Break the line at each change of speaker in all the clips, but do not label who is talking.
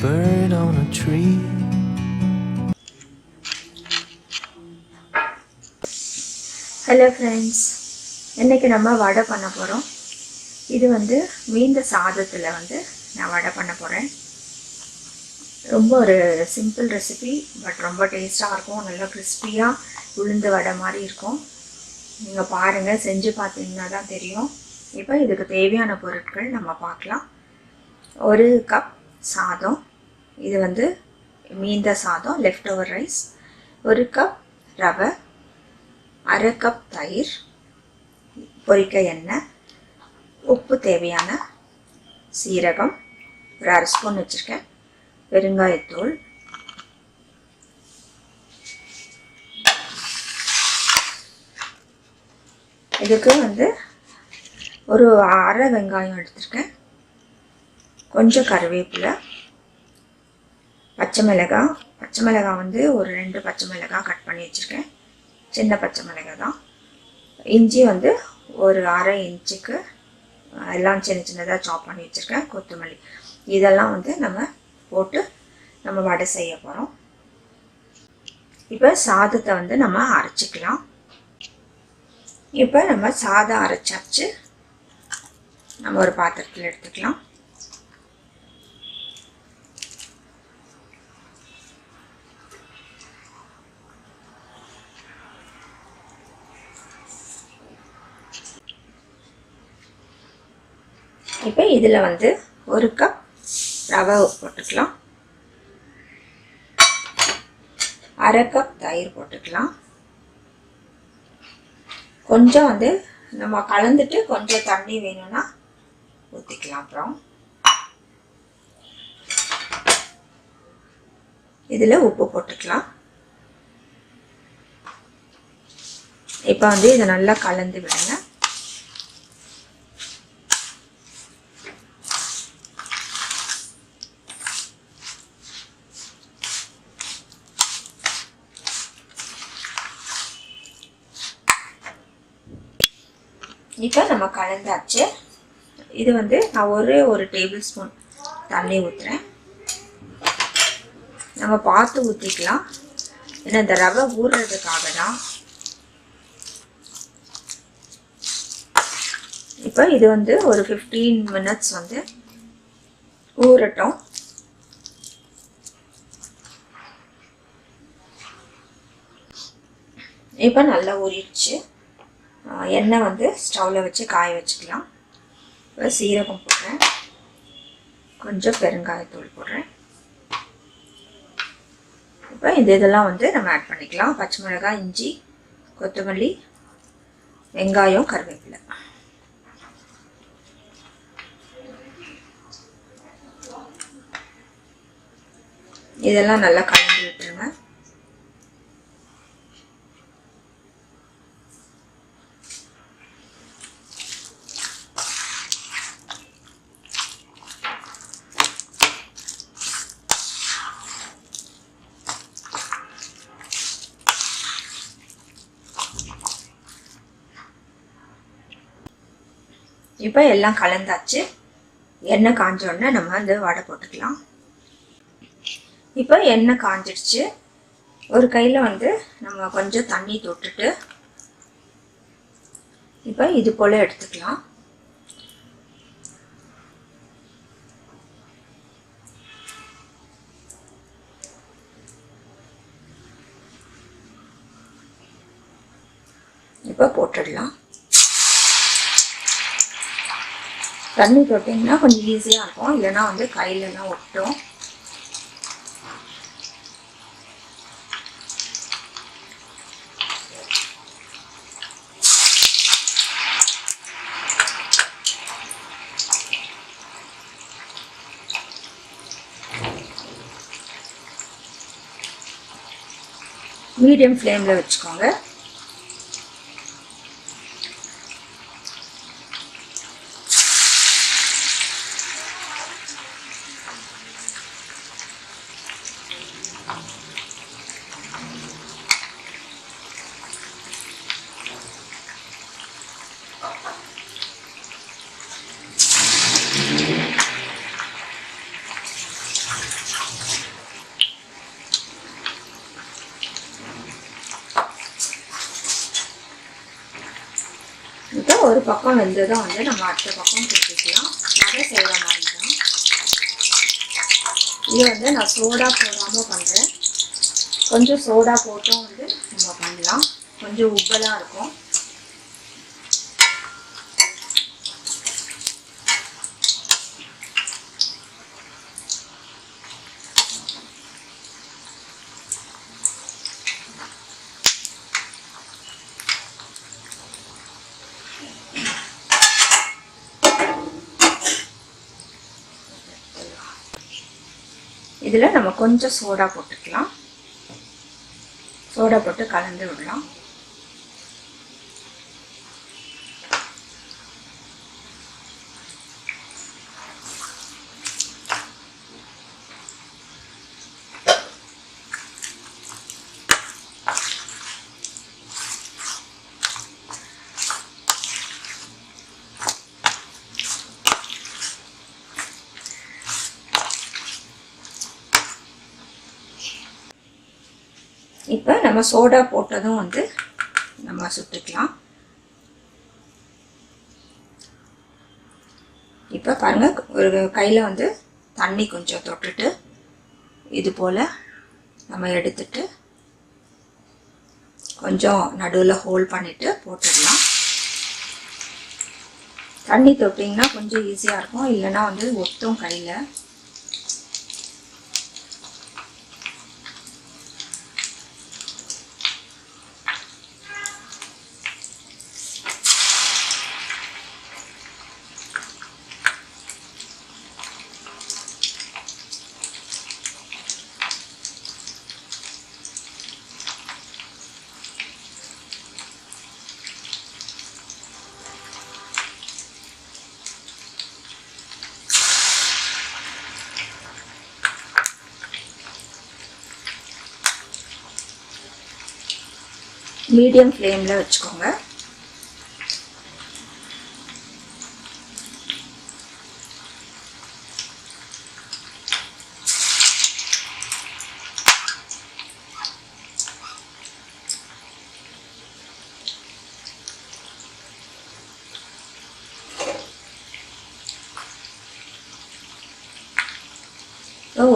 bird on a tree.
Hello friends, இன்னைக்கு நம்ம வடை பண்ண போறோம். இது மீந்த சாதத்துல நான் வடை பண்ண போறேன். ரொம்ப ஒரு சிம்பிள் ரெசிபி, பட் ரொம்ப டேஸ்டா இருக்கும். நல்லா கிறிஸ்பியா உளுந்து வடை மாதிரி இருக்கும். நீங்க பாருங்க, செஞ்சு பார்த்தீங்கன்னா தான் தெரியும். இப்போ இதுக்கு தேவையான பொருட்கள் நம்ம பார்க்கலாம். 1 கப் சாதம், இது மீந்த சாதம், லெஃப்ட் ஓவர் ரைஸ். 1 கப் ரவை, 1/2 கப் தயிர், பொரிக்க எண்ணெய், உப்பு தேவையான, சீரகம் ஒரு 1/2 ஸ்பூன் வச்சுருக்கேன், பெருங்காயத்தூள், இதுக்கு ஒரு 1/2 வெங்காயம் எடுத்துருக்கேன், கொஞ்சம் கருவேப்பிலை, பச்சை மிளகாய் ஒரு 2 பச்சை மிளகாய் கட் பண்ணி வச்சுருக்கேன், சின்ன பச்சை மிளகாய் தான். இஞ்சி ஒரு 1/2 இன்ச்சுக்கு எல்லாம் சின்ன சின்னதாக சாப் பண்ணி வச்சுருக்கேன், கொத்தமல்லி. இதெல்லாம் நம்ம போட்டு நம்ம வடை செய்ய போகிறோம். இப்போ சாதத்தை நம்ம அரைச்சிக்கலாம். இப்போ நம்ம சாதம் அரைச்சாச்சு. நம்ம ஒரு பாத்திரத்தில் எடுத்துக்கலாம். இப்போ இதில் 1 கப் ரவை போட்டுக்கலாம், 1/2 கப் தயிர் போட்டுக்கலாம். கொஞ்சம் நம்ம கலந்துட்டு கொஞ்சம் தண்ணி வேணும்னா ஊற்றிக்கலாம். அப்புறம் இதில் உப்பு போட்டுக்கலாம். இப்போ இதை நல்லா கலந்து விடுங்க. இப்போ நம்ம கலந்தாச்சு. இது நான் ஒரே 1 டேபிள் ஸ்பூன் தண்ணி ஊற்றுறேன். நம்ம பார்த்து ஊற்றிக்கலாம், ஏன்னா இந்த ரவை ஊறுறதுக்காக தான். இப்போ இது ஒரு 15 மினிட்ஸ் ஊறட்டும். இப்போ நல்லா ஊறிடுச்சு. எண்ணெய் ஸ்டவ்வில் வச்சு காய வச்சுக்கலாம். இப்போ சீரகம் போடுறேன், கொஞ்சம் பெருங்காயத்தூள் போடுறேன். இப்போ இதெல்லாம் நம்ம ஆட் பண்ணிக்கலாம். பச்சை மிளகாய், இஞ்சி, கொத்தமல்லி, வெங்காயம், கருவேப்பிலை. இதெல்லாம் நல்லா கலந்து விட்டுருங்க. இப்போ எல்லாம் கலந்தாச்சு. எண்ணெய் காஞ்ச உடனே நம்ம வடை போட்டுக்கலாம். இப்போ எண்ணெய் காஞ்சிடுச்சு. ஒரு கையில் நம்ம கொஞ்சம் தண்ணி தொட்டுட்டு இப்போ இது போல் எடுத்துக்கலாம். இப்போ போட்டுடலாம். தண்ணி தொட்டிங்கன்னா கொஞ்சம் ஈஸியாக இருக்கும், இல்லைன்னா கையிலலாம் ஒட்டும். மீடியம் ஃப்ளேமில் வச்சுக்கோங்க. இப்போ ஒரு பக்கம் வெந்ததும் வந்து நம்ம அடுத்த பக்கம் திருப்பிக்கலாம். வடை செய்கிற மாதிரி தான். இது வந்து நான் சோடா போடாமல் பண்ணுறேன். கொஞ்சம் சோடா போட்டும் வந்து நம்ம பண்ணலாம். கொஞ்சம் உப்பலாக இருக்கும். இதில் நம்ம கொஞ்சம் சோடா போட்டுக்கலாம். சோடா போட்டு கலந்து விடலாம். இப்போ நம்ம சோடா போட்டதும் வந்து நம்ம சுட்டுக்கலாம். இப்போ பாருங்கள், ஒரு கையில் வந்து தண்ணி கொஞ்சம் தொட்டுட்டு இது போல் நம்ம எடுத்துட்டு கொஞ்சம் நடுவில் ஹோல்ட் பண்ணிவிட்டு போட்டுடலாம். தண்ணி தொட்டிங்கன்னா கொஞ்சம் ஈஸியாக இருக்கும், இல்லைன்னா வந்து ஒத்தும் கையில். மீடியம் ஃப்ளேமில் வச்சுக்கோங்க.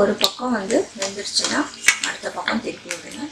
ஒரு பக்கம் வந்து வெந்துருச்சுன்னா அடுத்த பக்கம் திருப்பி விடுங்க.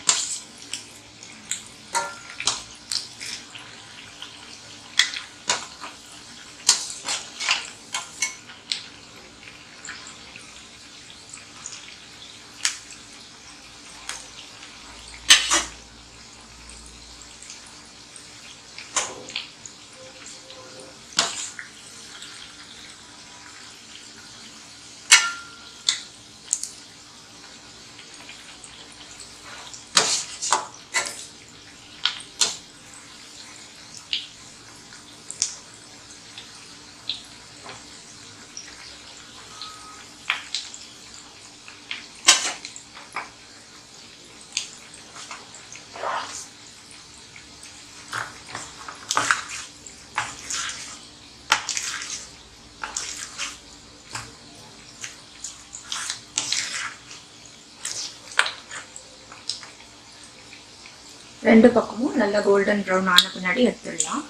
ரெண்டு பக்கமும் நல்லா கோல்டன் ப்ரௌன் ஆன பின்னாடி எடுத்துடலாம்.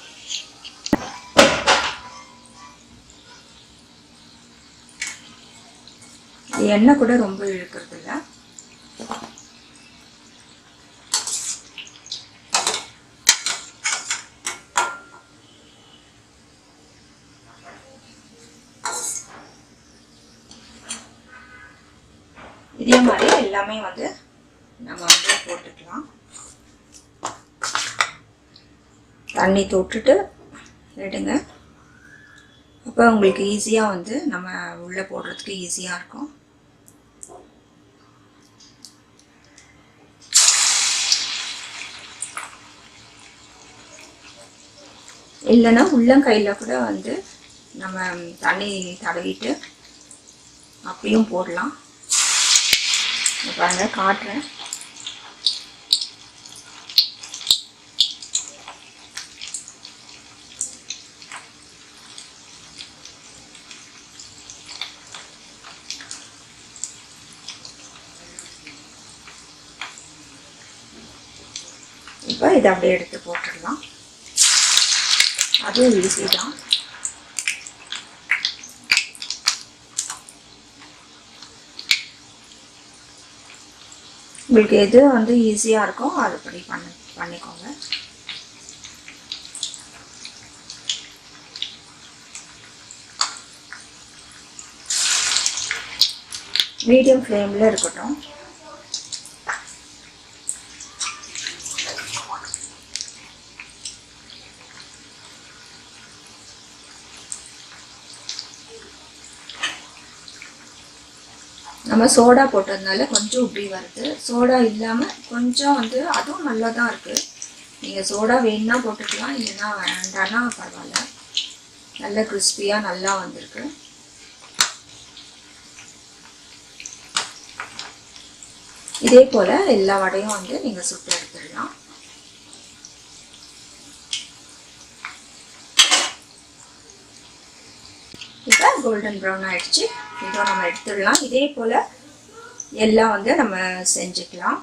எண்ணெய் கூட ரொம்ப இழுக்கிறது இல்லை. இதே மாதிரி எல்லாமே வந்து நம்ம வந்து போட்டுக்கலாம். தண்ணி தொட்டுட்டு எடுங்க. அப்போ உங்களுக்கு ஈஸியாக வந்து நம்ம உள்ளே போடுறதுக்கு ஈஸியாக இருக்கும். இல்லைன்னா உள்ளங்கையில் கூட வந்து நம்ம தண்ணி தடவிட்டு அப்படியும் போடலாம். பாருங்க, காட்டுறேன். இதை அப்படியே எடுத்து போட்டுடலாம். அதுவும் ஈஸி தான். உங்களுக்கு எது வந்து ஈஸியாக இருக்கோ அதுபடி பண்ணிக்கோங்க. மீடியம் ஃப்ளேமில் இருக்கட்டும். நம்ம சோடா போட்டதுனால கொஞ்சம் உப்பி வருது. சோடா இல்லாமல் கொஞ்சம் வந்து அதுவும் நல்லா தான் இருக்குது. நீங்கள் சோடா வேணுன்னா போட்டுக்கலாம், இல்லைன்னா வேண்டான்னா பரவாயில்ல. நல்ல கிறிஸ்பியாக நல்லா வந்திருக்கு. இதே போல் எல்லா வடையும் வந்து நீங்கள் சுட்டு எடுத்துடலாம். இப்போ கோல்டன் ப்ரௌன் ஆகிடுச்சு. இதோ நம்ம எடுத்துடலாம். இதே போல் எல்லாம் வந்து நம்ம செஞ்சுக்கலாம்.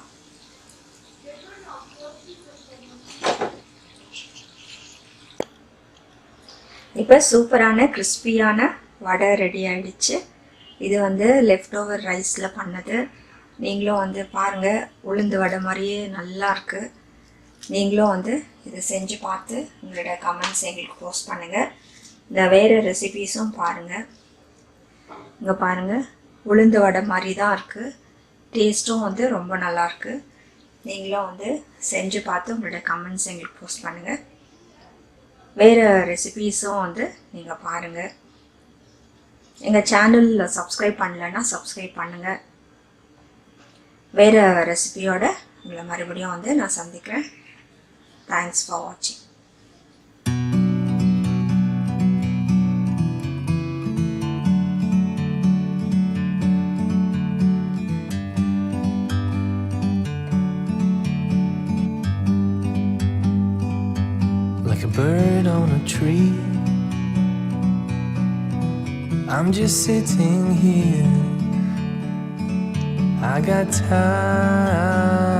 இப்போ சூப்பரான கிறிஸ்பியான வடை ரெடி ஆகிடுச்சு. இது வந்து லெஃப்ட் ஓவர் ரைஸில் பண்ணது. நீங்களும் வந்து பாருங்கள், உளுந்து வடை மாதிரியே நல்லா இருக்குது. நீங்களும் வந்து இதை செஞ்சு பார்த்து உங்களோட கமெண்ட்ஸ் எங்களுக்கு போஸ்ட் பண்ணுங்கள். இந்த வேறு ரெசிபீஸும் பாருங்கள். இங்கே பாருங்கள், உளுந்து வடை மாதிரி தான் இருக்குது. டேஸ்ட்டும் வந்து ரொம்ப நல்லாயிருக்கு. நீங்களும் வந்து செஞ்சு பார்த்து உங்களோட கமெண்ட்ஸ் எங்களுக்கு போஸ்ட் பண்ணுங்கள். வேறு ரெசிபீஸும் வந்து நீங்கள் பாருங்கள். எங்கள் சேனலில் சப்ஸ்கிரைப் பண்ணலைன்னா சப்ஸ்கிரைப் பண்ணுங்கள். வேறு ரெசிபியோட உங்களை மறுபடியும் வந்து நான் சந்திக்கிறேன். தேங்க்ஸ் ஃபார் வாட்சிங்.
Like a bird on a tree, I'm just sitting here. I got time.